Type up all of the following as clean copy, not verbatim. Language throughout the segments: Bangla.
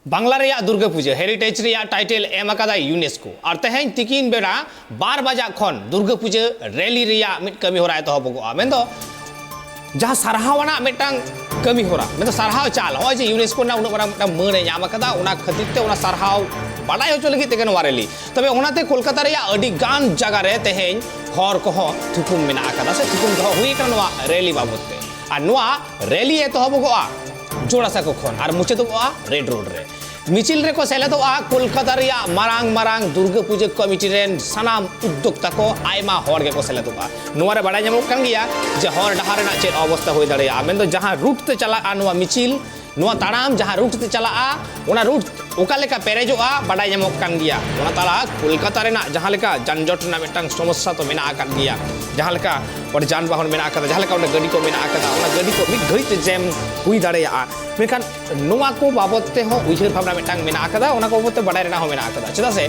बांग्ला रेया दुर्गा पूजा हेरिटेज रेया टाइटल एम अकादा यूनेस्को और तेहें तिकिन बेड़ा 12 बजा खन दुर्गा पूजा रैली रेया मिट कमी होरा एतहबगोआ मेन दो जहाँ सारहावाना मिटांग कमी होरा मेन दो सारहाव चाल होय जे यूनेस्को ना उना मिटांग मान ए ᱧᱟᱢ अकादा उना खातिर ते उना सारहाव बाडाय होचो लगी तेगन वारेली तबे ओनाते कोलकाता रेया अडी गान जगह रे तेहें हर को थुकुम मेना अकादा से थुकुम दो हुई कन नवा रैली बाबतते आ नवा रैली एतहबगोआ जोड़ासा को खन और मुचादोआ रेड रोड रे मिचिल रे को सेलेदोआ कोलकाता रेया मारांग मारांग दुर्गा पूजा कमिटी रेन सनाम उद्योक्ता को आयमा हर के को सेलेदोआ नोवा रे बाडाय ᱧᱟᱢᱚᱜ ᱠᱟᱱ ᱜᱮᱭᱟ जे हर डहार रेना चेद अवस्था होय दाड़ेया मेन दो जहां रूट ते चलाआ नोवा मिचिल नोवा ताड़ाम जहां रूट ते चलाआ ओना रूट ओका लेका पेरेजोआ बाडाय ᱧᱟᱢᱚᱜ ᱠᱟᱱ ᱜᱮᱭᱟ ओना ताला कोलकाता रेना जहां लेका जानजट रेना मिटांग समस्या तो मेना आकान गया जहां लेका और जानवाहन मेना आकादा जहां लेका गाड़ी को मेना आकादा ओना गाड़ी को मिद घड़ी ते जैम हुई दाड़ेया मेखान नोवा को बाबत ते हो उइहर भावना मिटांग मेना आकादा ओना को बाबत ते बाडाय रेना हो मेना आकादा चेदा से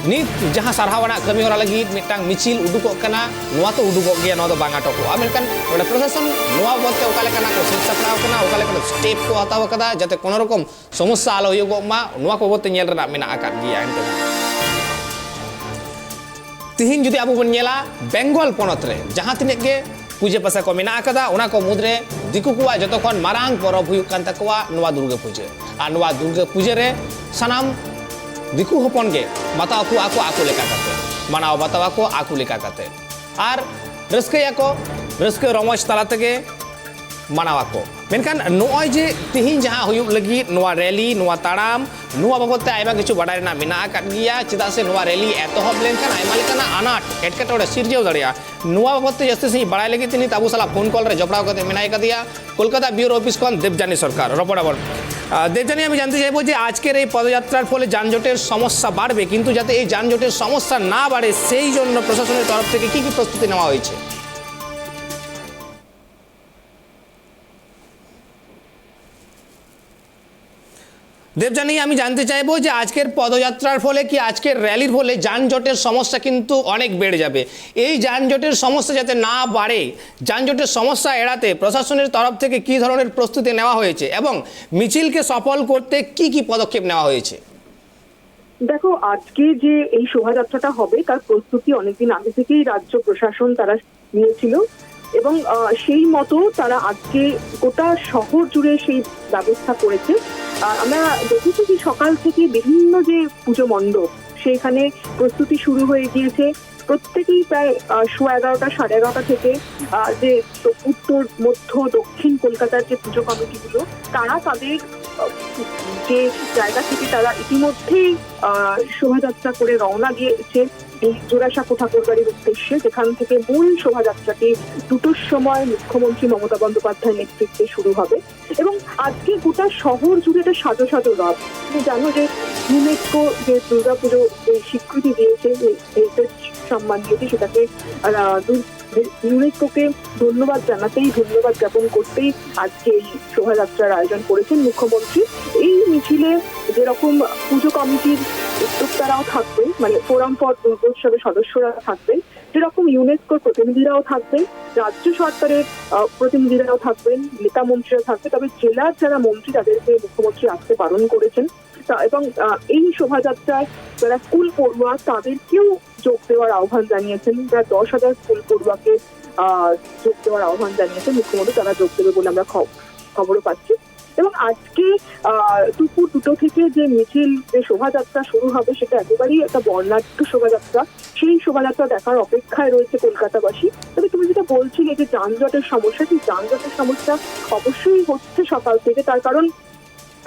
नित जहां सारहावाना कमी होरा लगी मिटांग मिचिल उडुकोग कना नोवा तो उडुकोग गया नोवा दो बांगा टोकोआ मेनखान ओडे प्रशासन नोवा बाबत ओका लेकाना को सिट सपड़ाव कना ओका लेकाना स्टेप को हताव कदा जाते कोनो रकम समस्या आलो हुयुगोग मा नोवा को बाबत ñel रेना मेना आकाद गया एंते तिहिन जुदी आबो बन ñela बेंगल पोनत रे जहां तिनेक गे पूजा पासा को मेना आकादा ओना को मुद्रे दिकु कुवा जतखन मारांग परब हुयुग कान तकवा नोवा दुर्गा पूजा आ नोवा दुर्गा पूजा रे सनाम दिकु हपन गे माताव को आको लेका काते मानाव बाताव को आको लेका काते आर रस्कया को रस्क रमज तला तगे मानाव को मेनखान नोय जे तिहिन जहां हुयुग लगी नोवा रैली नोवा ताड़ाम नोवा बाबते आयमा किछु बाडाय रेना मेना आकाद गिया चेदा से नोवा रैली एतहब लेनखान आयमा लेकाना अनाट एटकेटोड़े सिरजेव दाड़ेया नोवा बाबते जस्ते सही बाडाय लगी तिनि ताबु साला फोन कॉल रे जपड़ाव कते मेनाय कदिया कोलकाता ब्यूरो ऑफिस खन देवजानी सरकार रपड़ाबर देवजानी আমি জানতে চাইবো যে আজকের এই পদযাত্রার ফলে যানজটের সমস্যা বাড়বে কিন্তু যাতে এই যানজটের সমস্যা না বাড়ে সেই জন্য প্রশাসনের তরফ থেকে কি কি প্রস্তুতি নেওয়া হয়েছে देवजानी আমি জানতে চাইবো যে আজকের পদযাত্রার ফলে কি আজকের র্যালির ফলে যানজটের সমস্যা কিন্তু অনেক বেড়ে যাবে এই যানজটের সমস্যা যাতে না বাড়ে যানজটের সমস্যা এড়াতে প্রশাসনের তরফ থেকে কি ধরনের প্রস্তুতি নেওয়া হয়েছে এবং মিছিলকে সফল করতে কি কি পদক্ষেপ নেওয়া হয়েছে দেখো আজকে যে এই শোভাযাত্রাটা হবে তার প্রস্তুতি অনেকদিন আগে থেকেই রাজ্য প্রশাসন তারা নিয়েছিল এবং সেই মতো তারা আজকে গোটা শহর জুড়ে সেই ব্যবস্থা করেছে আমরা দেখেছি যে সকাল থেকে বিভিন্ন যে পুজো মণ্ডপ সেইখানে প্রস্তুতি শুরু হয়ে গিয়েছে প্রত্যেকেই প্রায় 11:30 11:30 থেকে যে উত্তর মধ্য দক্ষিণ কলকাতার যে পুজো কমিটিগুলো তারা তাদের যে জায়গা থেকে তারা ইতিমধ্যেই শোভাযাত্রা করে রওনা দিয়েছে এই জোড়াসাঁকো ঠাকুরবাড়ির উদ্দেশ্যে যেখান থেকে মূল শোভাযাত্রাটি 2টোর সময় মুখ্যমন্ত্রী মমতা বন্দ্যোপাধ্যায়ের নেতৃত্বে শুরু হবে এবং আজকে গোটা শহর জুড়ে একটা সাজো সাজো রথ তুমি জানো যে ইউনেস্কো যে দুর্গাপুজো স্বীকৃতি দিয়েছে হেরিটেজ সম্মান দিয়েছে সেটাকে ইউনেস্কোকে ধন্যবাদ জানাতেই ধন্যবাদ জ্ঞাপন করতেই আজকে এই শোভাযাত্রার আয়োজন করেছেন মুখ্যমন্ত্রী এই মিছিলে যেরকম পুজো কমিটির উদ্যোক্তারাও থাকবেন মানে ফোরাম ফর দুর্গোৎসবের সদস্যরা থাকবেন যেরকম ইউনেস্কোর প্রতিনিধিরাও থাকবেন রাজ্য সরকারের প্রতিনিধিরাও থাকবেন নেতা মন্ত্রীরা থাকবে তবে জেলার যারা মন্ত্রী তাদেরকে মুখ্যমন্ত্রী আসতে বারণ করেছেন এবং এই শোভাযাত্রায় যারা স্কুল পড়ুয়া তাদেরকেও যোগ দেওয়ার আহ্বান জানিয়েছেন প্রায় 10,000 স্কুল পড়ুয়াকে যোগ দেওয়ার আহ্বান জানিয়েছেন মুখ্যমন্ত্রী তারা যোগ দেবে বলে আমরা খবরও পাচ্ছি এবং আজকে দুপুর 2টো থেকে যে মিছিল যে শোভাযাত্রা শুরু হবে সেটা একেবারেই একটা বর্ণাঢ্য শোভাযাত্রা সেই শোভাযাত্রা দেখার অপেক্ষায় রয়েছে কলকাতাবাসী তবে তুমি যেটা বলছিলে যে যানজটের সমস্যা সেই যানজটের সমস্যা অবশ্যই হচ্ছে সকাল থেকে তার কারণ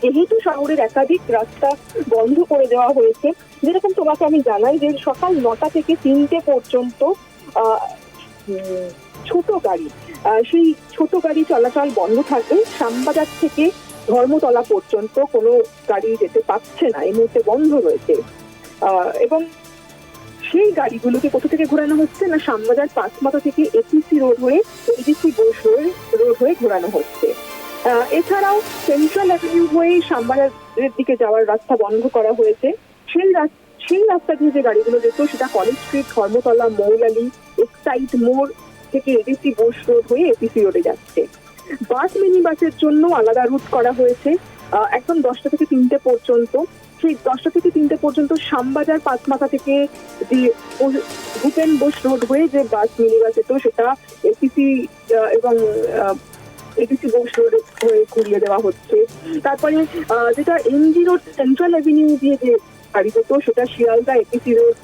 যেহেতু শহরের একাধিক রাস্তা বন্ধ করে দেওয়া হয়েছে যেরকম তোমাকে আমি জানাই যে সকাল 9টা থেকে 3টে পর্যন্ত ছোট গাড়ি সেই ছোট গাড়ি চলাচল বন্ধ থাকবে শ্যামবাজার থেকে ধর্মতলা পর্যন্ত কোনো গাড়ি যেতে পারছে না এই মুহূর্তে বন্ধ রয়েছে এবং সেই গাড়িগুলোকে কোথা থেকে ঘোরানো হচ্ছে না শ্যামবাজার পাঁচমাথা থেকে এপিসি রোড হয়ে এডিসি বোস রোড হয়ে ঘোরানো হচ্ছে এছাড়াও সেন্ট্রাল অ্যাভিনিউ হয়ে শ্যামবাজারের দিকে যাওয়ার রাস্তা বন্ধ করা হয়েছে সেই রাস্তা দিয়ে যে গাড়িগুলো যেত সেটা college street Dharmatala Moulali Exide মোড় থেকে এডিসি বোস রোড হয়ে এপিসি রোডে যাচ্ছে বাস মিনি বাসের জন্য আলাদা রুট করা হয়েছে একদম 10টা থেকে 3টে পর্যন্ত। সেই 10টা থেকে 3টে পর্যন্ত শ্যামবাজার পাঁচমাথা থেকে যে ভূপেন বোস রোড হয়ে যে বাস মিনি বাস যেত সেটা এপিসি এবং এপিসি বোস রোড হয়ে ঘুরিয়ে দেওয়া হচ্ছে। তারপরে যেটা এমজি রোড সেন্ট্রাল অ্যাভিনিউ দিয়ে যে গাড়ি যেত সেটা Sealdah APC road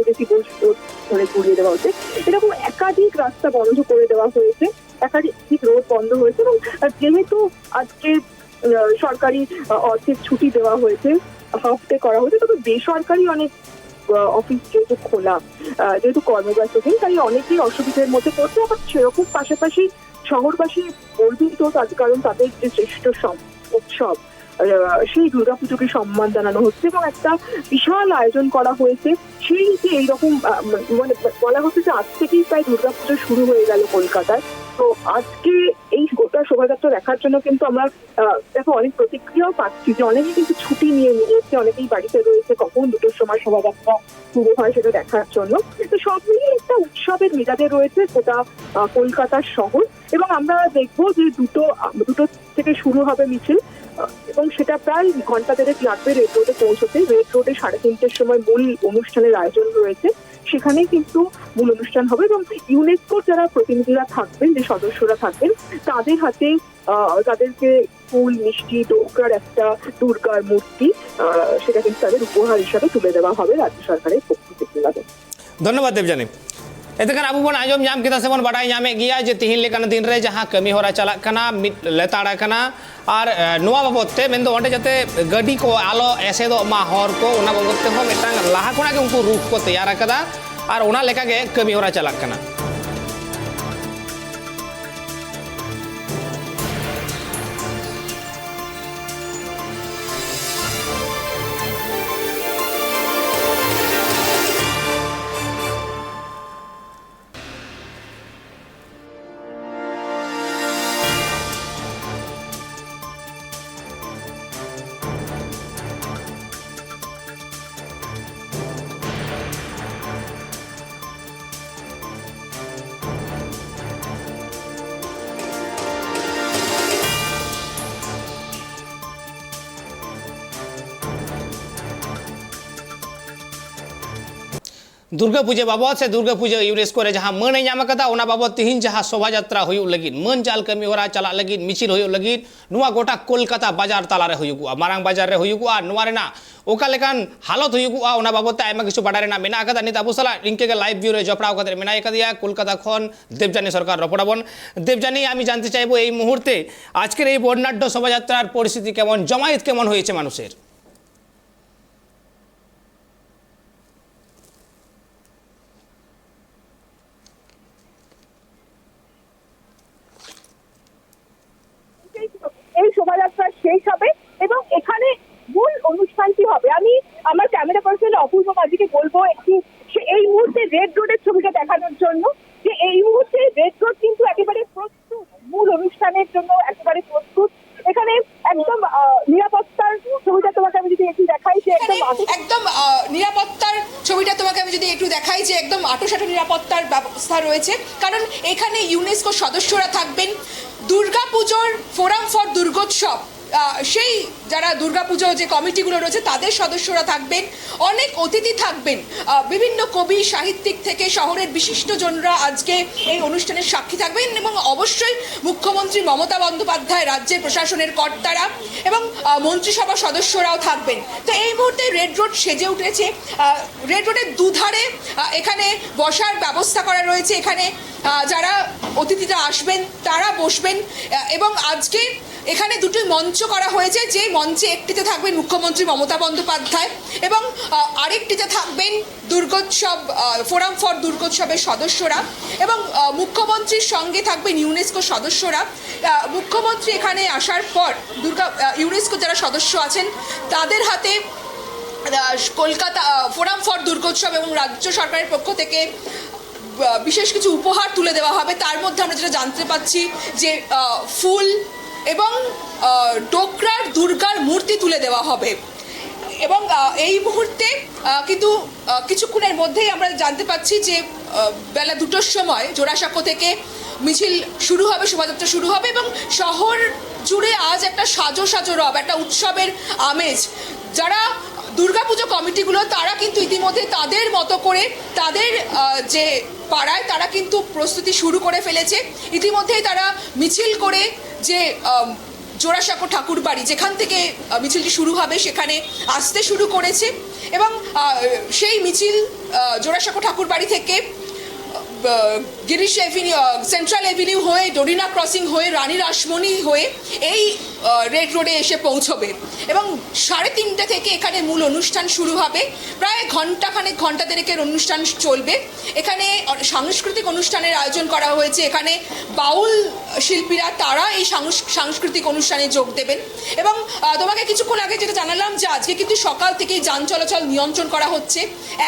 APC Bose road ধরে ঘুরিয়ে দেওয়া হচ্ছে। এরকম একাধিক রাস্তা বন্ধ করে দেওয়া হয়েছে, একাধিক রোড বন্ধ হয়েছে। এবং যেহেতু আজকে সরকারি অর্থের ছুটি দেওয়া হয়েছে, হাফ ডে করা হয়েছে, তবে বেসরকারি অনেক অফিস যেহেতু খোলা, যেহেতু কর্মব্যস্ত দিন, তাই অনেকেই অসুবিধার মধ্যে পড়ছে। আবার সেরকম পাশাপাশি শহরবাসী গর্বিত, কারণ তাদের যে শ্রেষ্ঠ উৎসব সেই দুর্গাপুজোকে সম্মান জানানো হচ্ছে এবং একটা বিশাল আয়োজন করা হয়েছে। সেই যে এইরকম মানে বলা হচ্ছে যে আজ থেকেই প্রায় দুর্গাপুজো শুরু হয়ে গেল কলকাতায়। তো আজকে এই গোটা শোভাযাত্রা দেখার জন্য কিন্তু আমরা দেখো অনেক প্রতিক্রিয়াও পাচ্ছি যে অনেকেই কিন্তু ছুটি নিয়েছে, অনেকেই বাড়িতে রয়েছে, কখন 2টোর সময় শোভাযাত্রা শুরু হয় সেটা দেখার জন্য। তো সব মিলিয়ে একটা উৎসবের মেজাজে রয়েছে গোটা কলকাতার শহর। এবং আমরা দেখবো যে দুটো থেকে শুরু হবে মিছিল এবং সেটা প্রায় ঘন্টা দেড়েক লাগবে রেড রোডে পৌঁছতে। রেড রোডে 3:30টার সময় মূল অনুষ্ঠানের আয়োজন রয়েছে, সেখানেই কিন্তু মূল অনুষ্ঠান হবে। এবং ইউনেস্কোর যারা প্রতিনিধিরা থাকবেন, যে সদস্যরা থাকবেন, তাদের হাতে তাদেরকে ফুল, মিষ্টি, ডোকরার একটা দুর্গার মূর্তি, সেটা কিন্তু তাদের উপহার হিসাবে তুলে দেওয়া হবে রাজ্য সরকারের পক্ষ থেকে। ধন্যবাদ দেবজানী। এতেখান আবু বন আজম নাম কেदा सेबन बाडाय नामे गया जे तिहिन लेकान दिन रे जहां कमी होरा चला कना मिट लेताड़ा कना और नुआ बाबते मेन दो ओंडे जाते गाड़ी को आलो ऐसे दो मा हर को उना बाबते हो मिटांग लाहा कोना के उनको रूट को तैयार कदा और उना लेका के कमी होरा चला कना। दुर्गा पूजा बाबद से दुर्गा पूजा यूनेस्को रे जहां मन नाम कदा ओना बाबद तिहिन जहां शोभा यात्रा हुई लगी मन चाल कमी होरा चला लगी मिचिल हुई लगी नुआ गोटा कोलकाता बाजार ताला रे हुई मारांग बाजार रे हुई नुआ रेना ओका लेकान हालत हुई ओना बाबद आयमा किछु बाडा रेना मेना कदा नित अबु सला इनके के लाइव व्यू रे जपड़ाव कदे मेना एकदिया कोलकाता खन देवजानी सरकार रपड़ाबन। देवजानी आमी जानते चाइबो এই মুহূর্তে আজকের এই বর্ণাঢ্য শোভাযাত্রার পরিস্থিতি কেমন, জমায়েত কেমন হয়েছে মানুষের? এই শোভাযাত্রা শেষ হবে এবং এখানে মূল অনুষ্ঠানটি হবে। আমি আমার ক্যামেরা পার্সন অপূর্ব মাঝিকে বলবো একটু এই মুহূর্তে রেড রোডের ছবিটা দেখানোর জন্য, যে এই মুহূর্তে রেড রোড কিন্তু একেবারে প্রস্তুত, মূল অনুষ্ঠানের জন্য একেবারে প্রস্তুত। এখানে একদম নিরাপত্তার ছবিটা তোমাকে আমি যদি একটু দেখাই, যে একদম নিরাপত্তার ছবিটা তোমাকে আমি যদি একটু দেখাই, যে একদম আঁটোসাঁটো নিরাপত্তার ব্যবস্থা রয়েছে, কারণ এখানে ইউনেস্কো সদস্যরা থাকবেন। দুর্গাপুজোর ফোরাম ফর দুর্গোৎসব সেই যারা দুর্গাপুজো যে কমিটিগুলো রয়েছে তাদের সদস্যরা থাকবেন, অনেক অতিথি থাকবেন, বিভিন্ন কবি সাহিত্যিক থেকে শহরের বিশিষ্টজনরা আজকে এই অনুষ্ঠানের সাক্ষী থাকবেন এবং অবশ্যই মুখ্যমন্ত্রী মমতা বন্দ্যোপাধ্যায়, রাজ্যের প্রশাসনের কর্তারা এবং মন্ত্রিসভা সদস্যরাও থাকবেন। তো এই মুহূর্তে রেড রোড সেজে উঠেছে। রেড রোডের দুধারে এখানে বসার ব্যবস্থা করা রয়েছে, এখানে যারা অতিথিরা আসবেন তারা বসবেন এবং আজকে এখানে দুটি মঞ্চ করা হয়েছে, যে মঞ্চে একটিতে থাকবেন মুখ্যমন্ত্রী মমতা বন্দ্যোপাধ্যায় এবং আরেকটিতে থাকবেন দুর্গোৎসব ফোরাম ফর দুর্গোৎসবের সদস্যরা এবং মুখ্যমন্ত্রীর সঙ্গে থাকবেন ইউনেস্কো সদস্যরা। মুখ্যমন্ত্রী এখানে আসার পর ইউনেস্কো যারা সদস্য আছেন তাদের হাতে কলকাতা ফোরাম ফর দুর্গোৎসব এবং রাজ্য সরকারের পক্ষ থেকে বিশেষ কিছু উপহার তুলে দেওয়া হবে। তার মধ্যে আমরা যেটা জানতে পাচ্ছি যে ফুল এবং ডোকরার দুর্গার মূর্তি তুলে দেওয়া হবে এবং এই মুহূর্তে কিন্তু কিছুক্ষণের মধ্যেই আমরা জানতে পাচ্ছি যে বেলা 2টোর সময় জোড়াসাঁকো থেকে মিছিল শুরু হবে, শোভাযাত্রা শুরু হবে এবং শহর জুড়ে আজ একটা সাজো সাজো রব, একটা উৎসবের আমেজ। যারা দুর্গাপুজো কমিটিগুলো তারা কিন্তু ইতিমধ্যে তাদের মতো করে তাদের যে পাড়ায় তারা কিন্তু প্রস্তুতি শুরু করে ফেলেছে। ইতিমধ্যেই তারা মিছিল করে যে জোড়াসাঁকো ঠাকুর বাড়ি যেখান থেকে মিছিলটি শুরু হবে সেখানে আসতে শুরু করেছে এবং সেই মিছিল জোড়াসাঁকো ঠাকুর বাড়ি থেকে গিরিশ এভিনিউ, সেন্ট্রাল এভিনিউ হয়ে ডোরিনা ক্রসিং হয়ে রানী রাসমণি হয়ে এই রেড রোডে এসে পৌঁছবে এবং 3:30 থেকে এখানে মূল অনুষ্ঠান শুরু হবে। প্রায় ঘন্টা দেড়েকের অনুষ্ঠান চলবে। এখানে সাংস্কৃতিক অনুষ্ঠানের আয়োজন করা হয়েছে। এখানে বাউল শিল্পীরা তারা এই সাংস্কৃতিক অনুষ্ঠানে যোগ দেবেন এবং তোমাকে কিছুক্ষণ আগে যেটা জানালাম যে আজকে কিন্তু সকাল থেকেই যান চলাচল নিয়ন্ত্রণ করা হচ্ছে।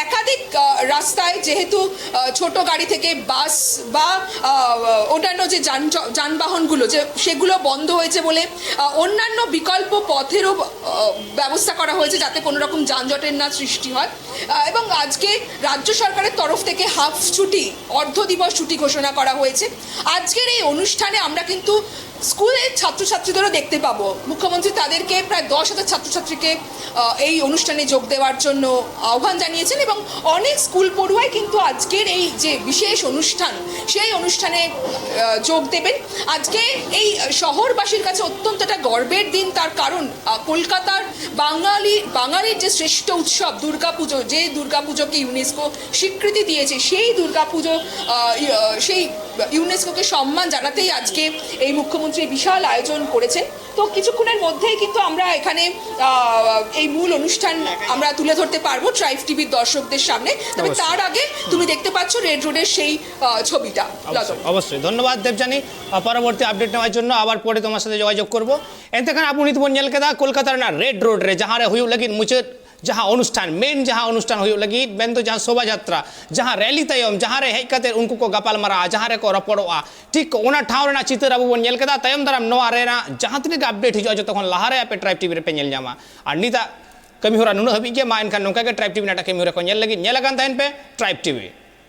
একাধিক রাস্তায় যেহেতু ছোট গাড়ি থেকে বাস বা অন্যান্য যে যানবাহনগুলো যে সেগুলো বন্ধ হয়েছে বলে অন্যান্য বিকল্প পথেরও ব্যবস্থা করা হয়েছে যাতে কোনো রকম যানজটের না সৃষ্টি হয় এবং আজকে রাজ্য সরকারের তরফ থেকে হাফ ছুটি, অর্ধ দিবস ছুটি ঘোষণা করা হয়েছে। আজকের এই অনুষ্ঠানে আমরা কিন্তু স্কুলের ছাত্রছাত্রীদেরও দেখতে পাবো। মুখ্যমন্ত্রী তাদেরকে প্রায় 10,000 ছাত্রছাত্রীকে এই অনুষ্ঠানে যোগ দেওয়ার জন্য আহ্বান জানিয়েছেন এবং অনেক স্কুল পড়ুয়াই কিন্তু আজকের এই যে বিশেষ অনুষ্ঠান সেই অনুষ্ঠানে যোগ দেবেন। আজকে এই শহরবাসীর কাছে অত্যন্ত একটা গর্বের দিন, তার কারণ কলকাতার বাঙালির যে শ্রেষ্ঠ উৎসব দুর্গাপুজো, যে দুর্গাপুজোকে ইউনেস্কো স্বীকৃতি দিয়েছে, সেই দুর্গাপুজো সেই ইউনেস্কোকে সম্মান জানাতেই আজকে এই মুখ্যমন্ত্রী বিশাল আয়োজন করেছেন। তো কিছুক্ষণের মধ্যেই কিন্তু আমরা এখানে এই মূল অনুষ্ঠান আমরা তুলে ধরতে পারবো ট্রাইব টিভির দর্শকদের সামনে। তবে তার আগে তুমি দেখতে পাচ্ছ রেড রোডের সেই ছবিটা। অবশ্যই ধন্যবাদ দেবজানী। পরবর্তী আপডেট নেওয়ার জন্য আবার পরে তোমার সাথে যোগাযোগ করবো। এতেখানে আপনি নিতবন নেল কেদা কলকাতার না রেড রোড রে যাহারে হুই লাগি মুচাদ जहाँ अनुष्ठान मेन जहाँ अनुष्ठान हो लगी मेन तो जहाँ शोभा यात्रा जहाँ रैली तयम जहाँ रे हेज कते उनको को गपाल मारा जहाँ रे को रपड़ोआ ठीक ओना ठाव रे चित्र अब बन नेल केदा तयम दाराम नवा रे ना जहाँ तक अपडेट हिजो जो तखन लहारे पे ट्राइब टीवी रे पे नेल जामा और निता कमी होरा नुन हबी के मा इनखान नोका के ट्राइब टीवी नाटा कमी होरा को नेल लगी नेल कान तहन पे ट्राइब टीवी।